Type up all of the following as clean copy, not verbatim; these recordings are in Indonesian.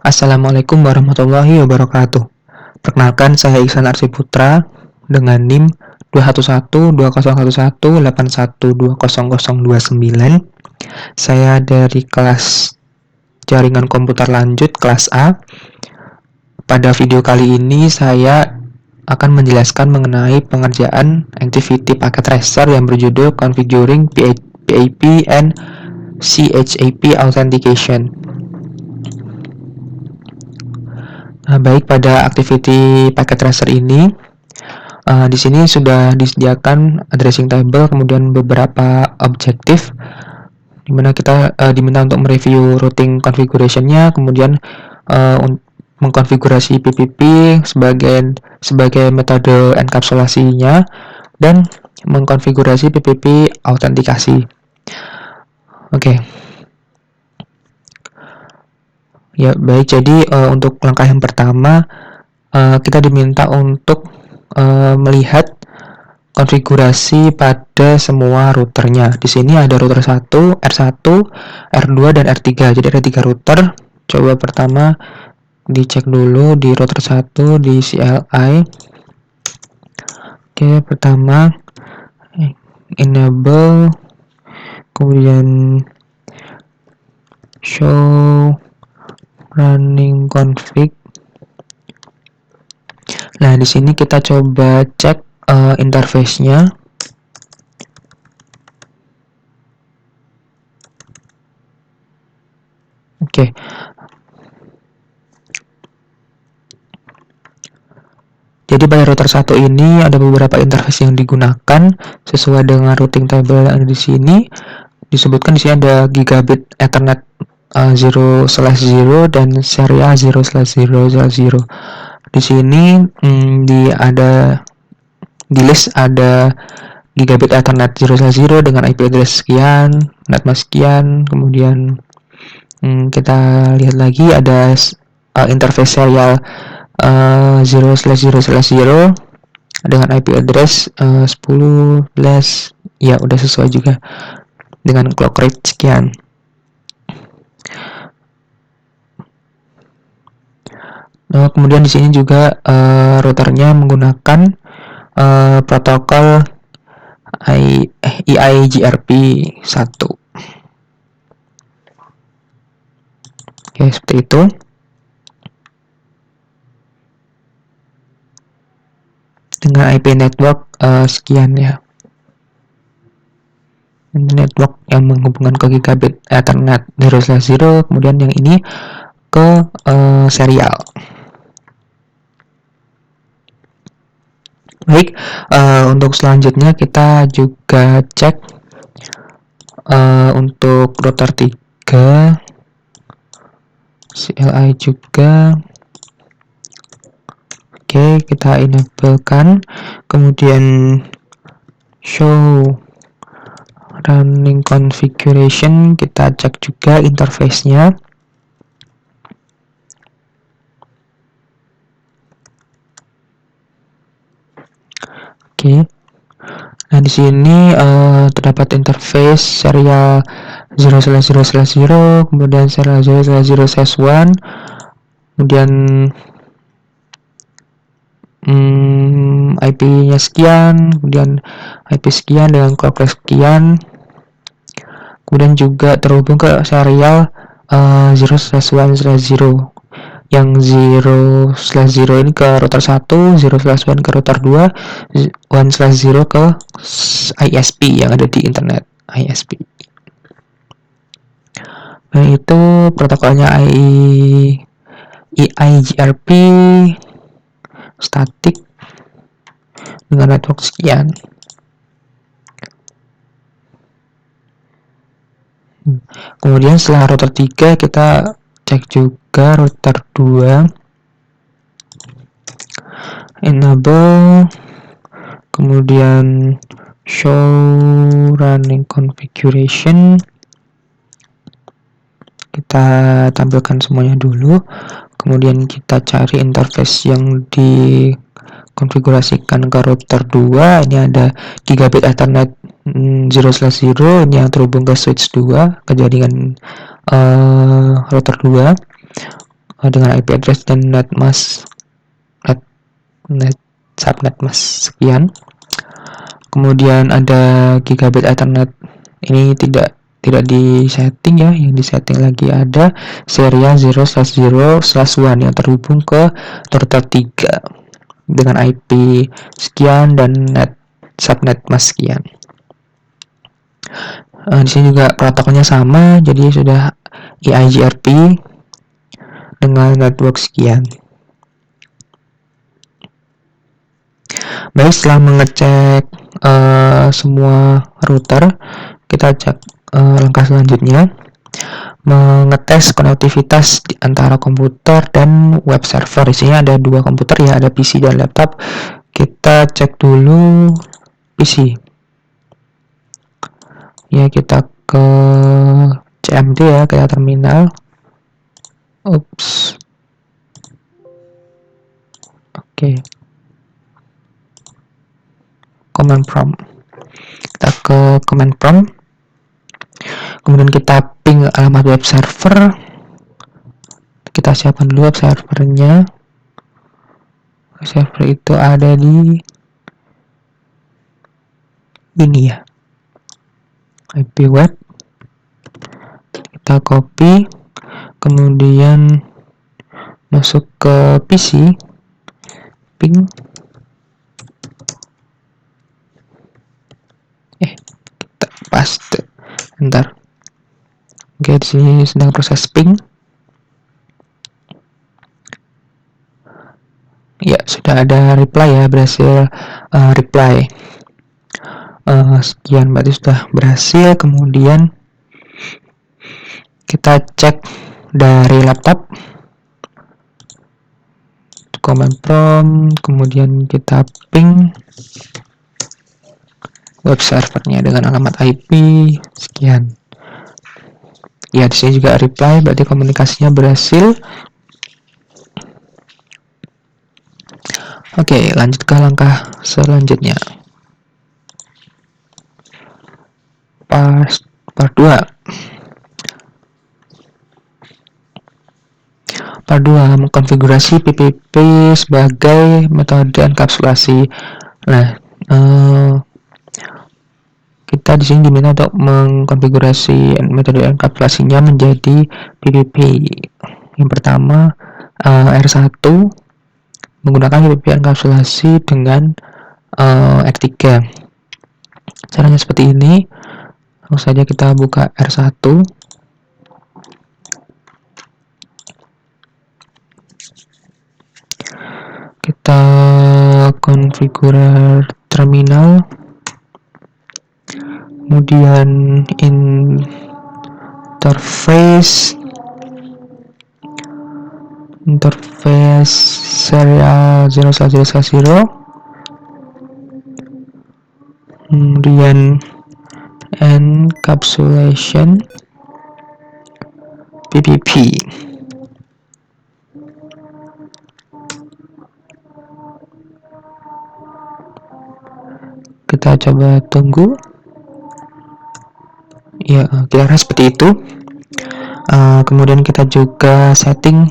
Assalamualaikum warahmatullahi wabarakatuh. Perkenalkan, saya Iksan Arsiputra dengan NIM 211201181202029. Saya dari kelas Jaringan Komputer Lanjut kelas A. Pada video kali ini saya akan menjelaskan mengenai pengerjaan activity packet tracer yang berjudul Configuring PAP and CHAP Authentication. Baik, pada activity packet tracer ini di sini sudah disediakan addressing table, kemudian beberapa objektif di mana kita diminta untuk mereview routing configuration-nya, kemudian mengkonfigurasi PPP sebagai metode enkapsulasinya, dan mengkonfigurasi PPP autentikasi. Oke. Ya, baik. Jadi untuk langkah yang pertama kita diminta untuk melihat konfigurasi pada semua routernya. Di sini ada router 1, R1, R2 dan R3. Jadi ada 3 router. Coba pertama dicek dulu di router 1 di CLI. Oke, pertama enable, kemudian show running config. Nah, di sini kita coba cek interface-nya. Oke. Jadi pada router 1 ini ada beberapa interface yang digunakan sesuai dengan routing table yang ada di sini. Disebutkan di sini ada gigabit Ethernet 0/0 dan serial 0/0/0. Di sini di list ada gigabit Ethernet 0/0 dengan IP address sekian, netmask sekian. Kemudian kita lihat lagi ada interface serial 0/0/0 dengan IP address 10/11. Ya, udah sesuai juga dengan clock rate sekian. Nah, kemudian di sini juga routernya menggunakan protokol EIGRP 1. Oke, seperti itu. Dengan IP network sekian ya. Network yang menghubungkan ke gigabit Ethernet 0/0, kemudian yang ini ke serial. Baik, untuk selanjutnya kita juga cek untuk router 3 CLI juga. Oke, kita enablekan, kemudian show running configuration, kita cek juga interface-nya. Oke. Nah, di sini terdapat interface serial 0/0/0, kemudian serial 0/0/1, kemudian IP-nya sekian, kemudian IP sekian dengan clock rate sekian. Kemudian juga terhubung ke serial 0/1/0. Yang 0/0 ini ke router 1, 0/1 ke router 2, 1/0 ke ISP yang ada di internet, ISP. Nah, itu protokolnya EIGRP static dengan network sekian. Kemudian setelah router 3 kita cek juga router 2, enable, kemudian show running configuration. Kita tampilkan semuanya dulu, kemudian kita cari interface yang dikonfigurasikan ke router 2. Ini ada gigabit Ethernet 0/0, ini yang terhubung ke switch 2 ke jaringan router 2. dengan IP address dan net subnet mask sekian. Kemudian ada gigabit Ethernet, ini tidak di setting ya, yang di setting lagi ada serial 0/0/1 yang terhubung ke router 3 dengan IP sekian dan subnet mask sekian. Di sini juga protokolnya sama, jadi sudah EIGRP dengan network sekian. Baik, setelah mengecek semua router, kita cek langkah selanjutnya, mengetes konektivitas di antara komputer dan web server. Di sini ada dua komputer ya, ada PC dan laptop. Kita cek dulu PC. Ya, kita ke CMD ya, kayak terminal. Oke. Command prompt. Kita ke command prompt. Kemudian kita ping alamat web server. Kita siapkan dulu web servernya. Server itu ada di ini ya, IP web. Kita copy, kemudian masuk ke PC, ping. Kita paste. Bentar. Oke, di sini sedang proses ping. Ya, sudah ada reply ya, berhasil reply. Sekian, berarti sudah berhasil. Kemudian kita cek dari laptop, command prompt, kemudian kita ping web servernya dengan alamat IP sekian. Ya, di sini juga reply, berarti komunikasinya berhasil. Oke, lanjut ke langkah selanjutnya. Part 2. Part 2, mengkonfigurasi PPP sebagai metode enkapsulasi. Nah, kita di sini diminta untuk mengkonfigurasi metode enkapsulasinya menjadi PPP. Yang pertama, R1 menggunakan PPP enkapsulasi dengan R3. Caranya seperti ini. Langsung saja kita buka R1. Kita konfigurasi terminal, kemudian interface serial 0/0/0, kemudian encapsulation PPP. Kita coba tunggu. Ya, kira-kira seperti itu. Kemudian kita juga setting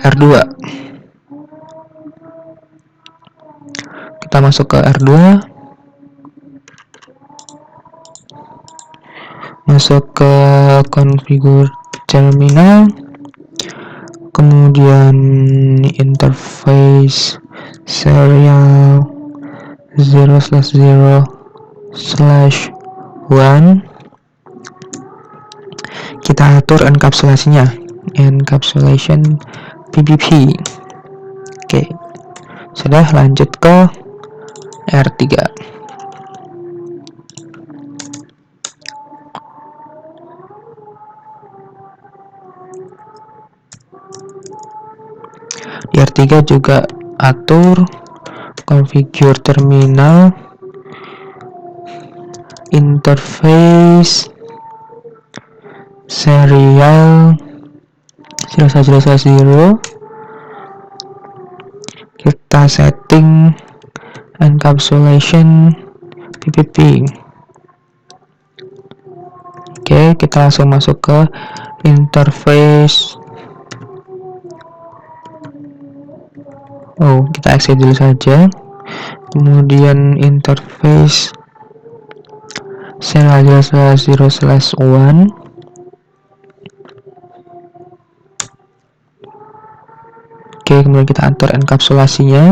R2. Kita masuk ke R2, masuk ke configure terminal, kemudian interface serial 0/0/1. Kita atur enkapsulasinya, encapsulation PPP. Oke, sudah. Lanjut ke R3. Di R3 juga atur configure terminal, interface serial 0/0/0. Kita setting encapsulation PPP. Oke, kita langsung masuk ke interface. Kita exit dulu saja. Kemudian interface serial 0/1. Kemudian kita atur enkapsulasinya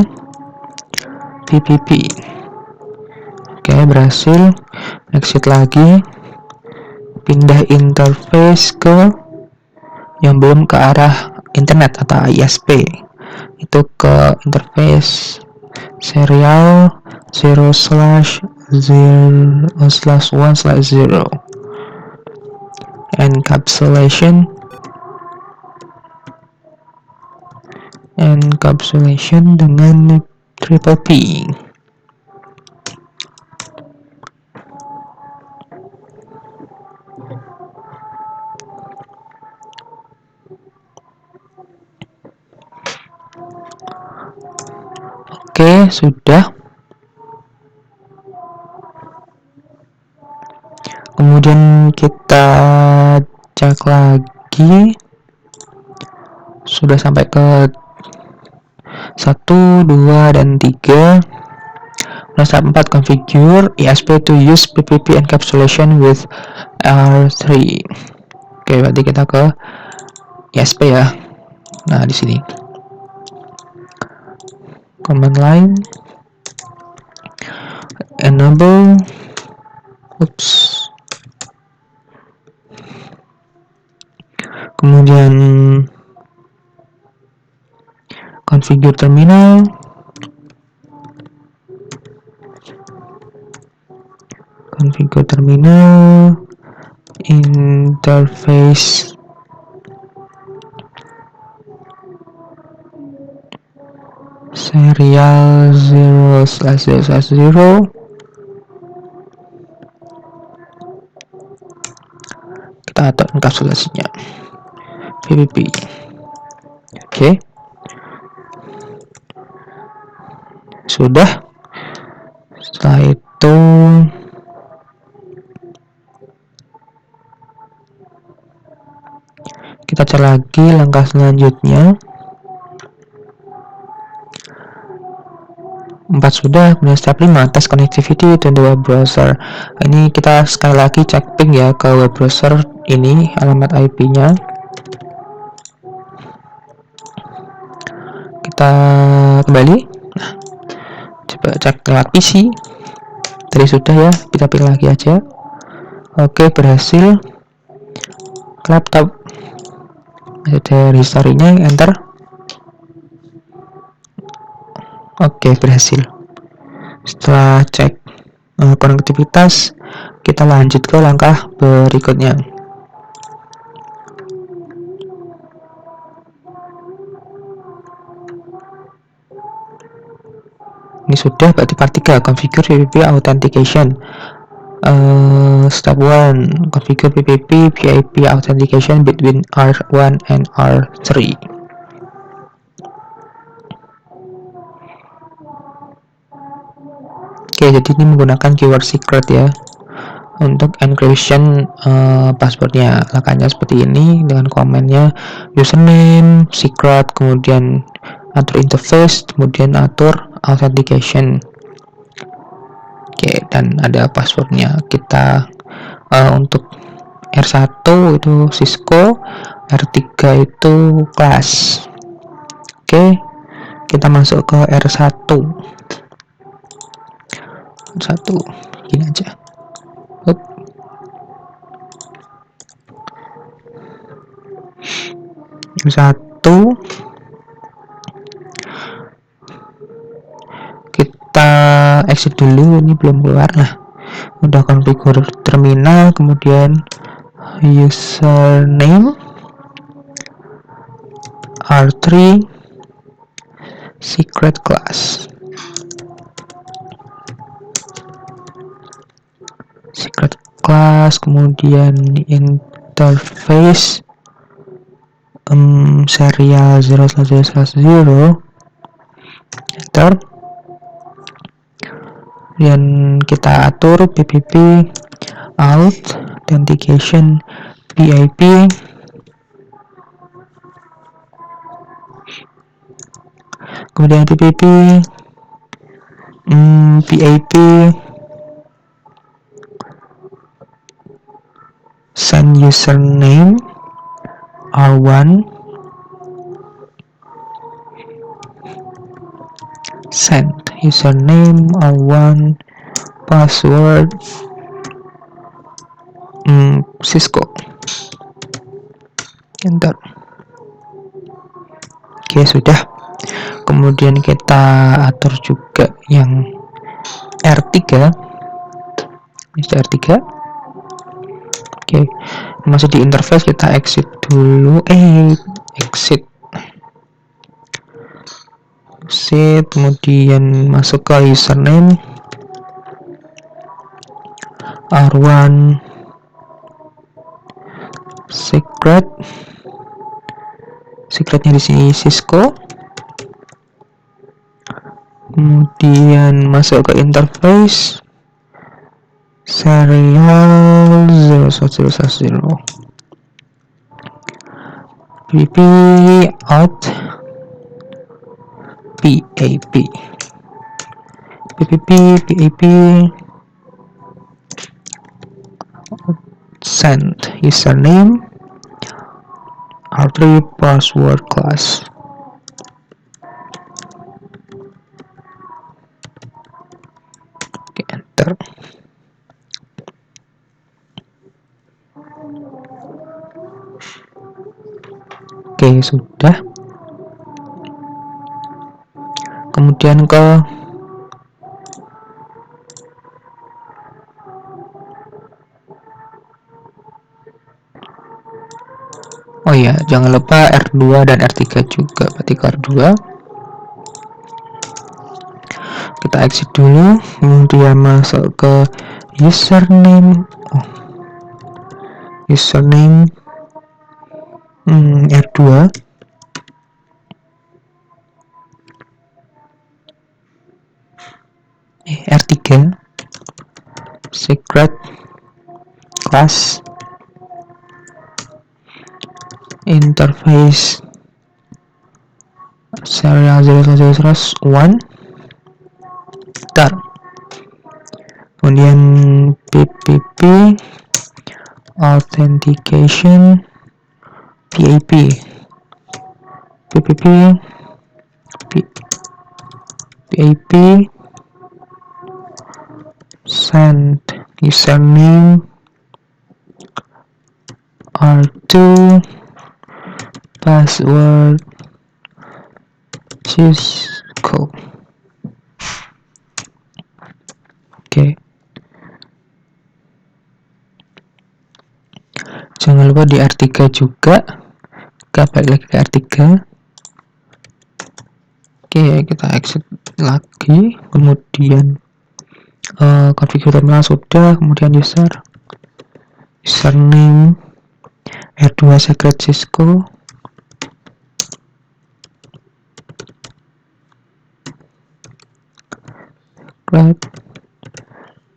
PPP. Berhasil. Exit lagi, pindah interface ke yang belum ke arah internet atau ISP, itu ke interface serial 0/1/0. encapsulation dengan triple P. Sudah. Kemudian kita cek lagi, sudah sampai ke 1, 2, dan 3. Step 4, configure ISP to use PPP encapsulation with R3. Berarti kita ke ISP ya. Nah, di sini command line enable kemudian configure terminal, interface serial 0/0/0. Kita atur enkapsulasinya PPP. Sudah. Setelah itu kita cek lagi langkah selanjutnya. 4 sudah. Kemudian step 5, test connectivity to the web browser. Ini kita sekali lagi cek ping ya ke web browser ini, alamat IP-nya. Kita kembali. Nah, coba cek lewat PC. Tadi sudah ya, kita pilih lagi aja. Berhasil. Laptop. Ada restore-nya, enter. Berhasil. Setelah cek konektivitas, kita lanjut ke langkah berikutnya. Ini sudah, berarti part 3, configure PPP authentication. Step 1, configure PPP VIP authentication between R1 and R3. Jadi ini menggunakan keyword secret ya untuk encryption passwordnya. Langkahnya seperti ini dengan komennya username, secret, kemudian atur interface, kemudian atur authentication. Dan ada passwordnya. Kita untuk R1 itu Cisco, R3 itu class. Kita masuk ke R1. Gini aja. R1 kita exit dulu, ini belum keluar. Nah, udah configure terminal, kemudian username R3 secret class, kemudian interface serial 0/0/0, enter. Dan kita atur PPP authentication VIP kemudian PPP, PAP, send username R1, send username R1, password Cisco, enter. Oke, sudah. Kemudian kita atur juga yang R3, R3. Oke, masih di interface, kita exit dulu. Exit, kemudian masuk ke username R1, secretnya di sini Cisco. Kemudian masuk ke interface serial 01010, PPP out PAP, PPP PAP, send username R3, password class. Oke, enter. Oke, sudah. Kemudian jangan lupa R2 dan R3 juga. Berarti ke R2 kita exit dulu, kemudian masuk ke username R2, R3, secret class, interface serial 01001, tar. Kemudian PPP authentication PAP, PPP PAP, send username R2, password Cisco. Oke. Jangan lupa di R3 juga. Kita balik lagi ke R3. Oke, kita exit lagi. Kemudian configure terminal sudah. Kemudian username R2 secret Cisco.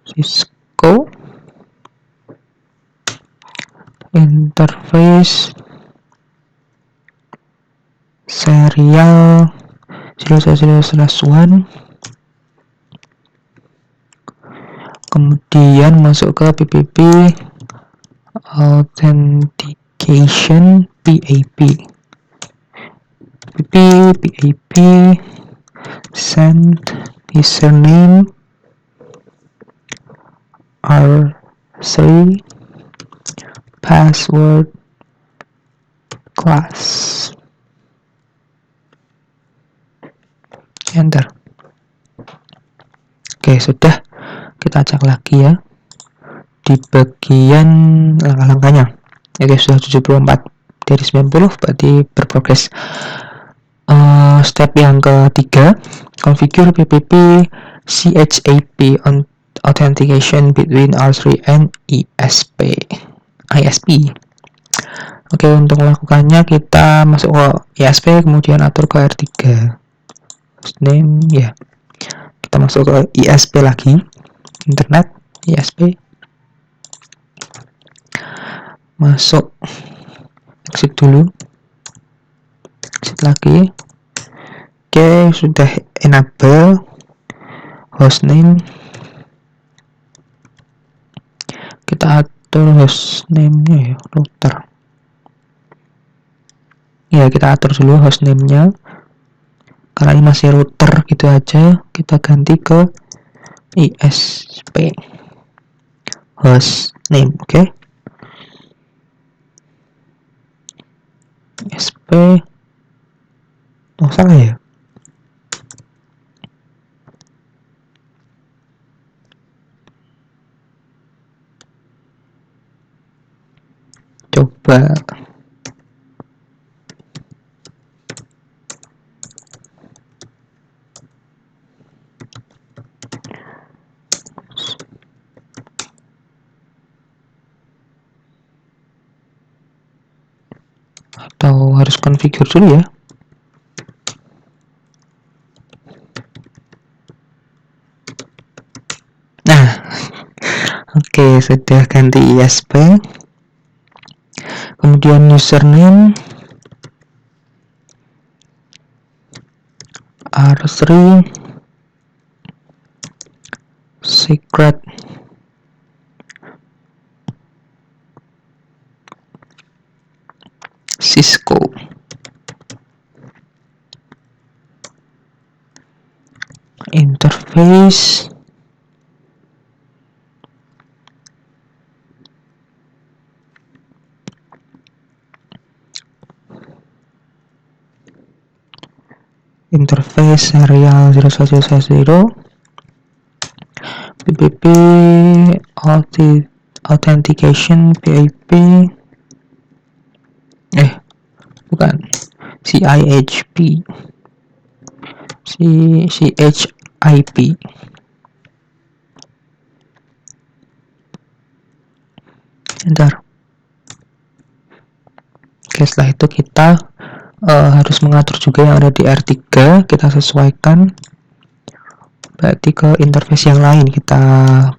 Cisco, interface serial 01001, kemudian masuk ke PPP authentication PAP, PAP, send username R3, password class, enter. Oke, sudah. Kita cek lagi ya di bagian langkah-langkahnya. Oke, sudah 74 dari 90, berarti berprogres. Step yang ketiga, configure PPP CHAP authentication between R3 and ISP. Oke, untuk melakukannya kita masuk ke ISP, kemudian atur ke R3. Name ya. Kita masuk ke ISP lagi, internet ISP. Masuk, exit dulu, exit lagi. Oke, Oke, sudah enable hostname. Kita atur hostname-nya ya, router. Ya, kita atur dulu hostname-nya. Karena ini masih router gitu aja, kita ganti ke ISP hostname. Oke. ISP. Oh, salah ya. Coba. Atau harus configure dulu ya. Nah, oke, sudah ganti ISP. Kemudian username R3 secret Cisco. Interface serial 0110 PPP authentication PIP bukan CIHP Enter. Oke, setelah itu kita harus mengatur juga yang ada di R3, kita sesuaikan. Berarti ke interface yang lain kita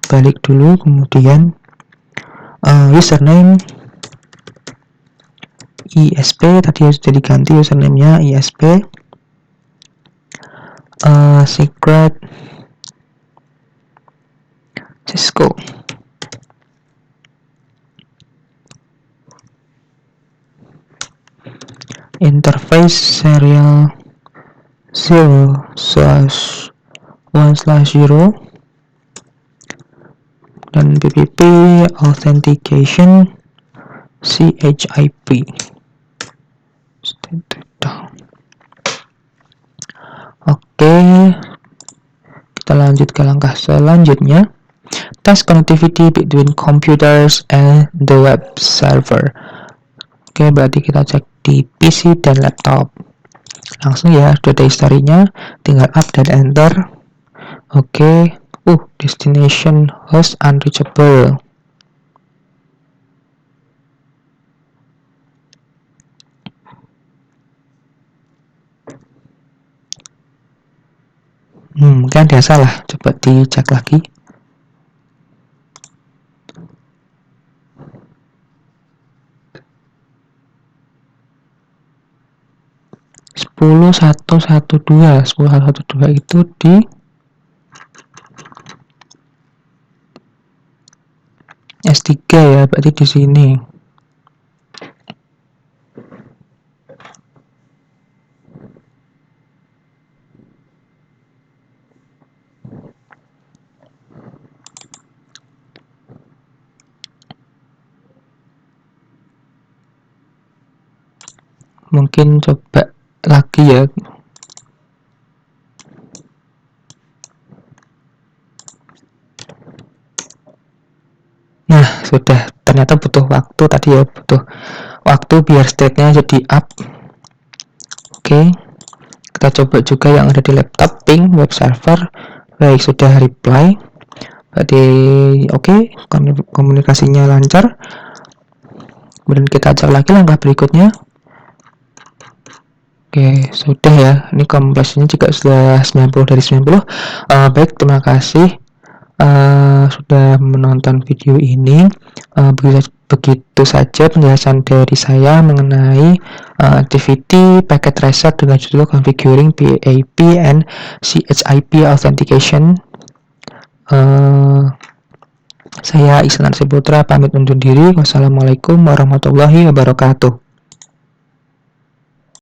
balik dulu, kemudian username ISP tadi sudah diganti username-nya ISP, secret Cisco. Interface serial 0/1/0 dan PPP authentication CHIP. Oke, kita lanjut ke langkah selanjutnya. Test connectivity between computers and the web server. Oke, berarti kita cek di PC dan laptop. Langsung ya, sudah ada historinya, tinggal up dan enter. Oke, destination host unreachable. Mungkin dia salah, coba dicek lagi. (10.112) itu di S3 ya, berarti di sini. Mungkin coba lagi ya. Nah, sudah, ternyata butuh waktu tadi ya, butuh waktu biar state-nya jadi up. Oke, kita coba juga yang ada di laptop, ping web server. Baik, sudah reply. Berarti oke, komunikasinya lancar. Kemudian kita cek lagi langkah berikutnya. Oke, sudah ya. Ini kompresinya juga sudah 90 dari 90. Baik, terima kasih. sudah menonton video ini. Begitu saja penjelasan dari saya mengenai activity packet tracer dengan judul Configuring PAP and CHIP Authentication. Saya Ihsan Arsiputra pamit undur diri. Wassalamualaikum warahmatullahi wabarakatuh.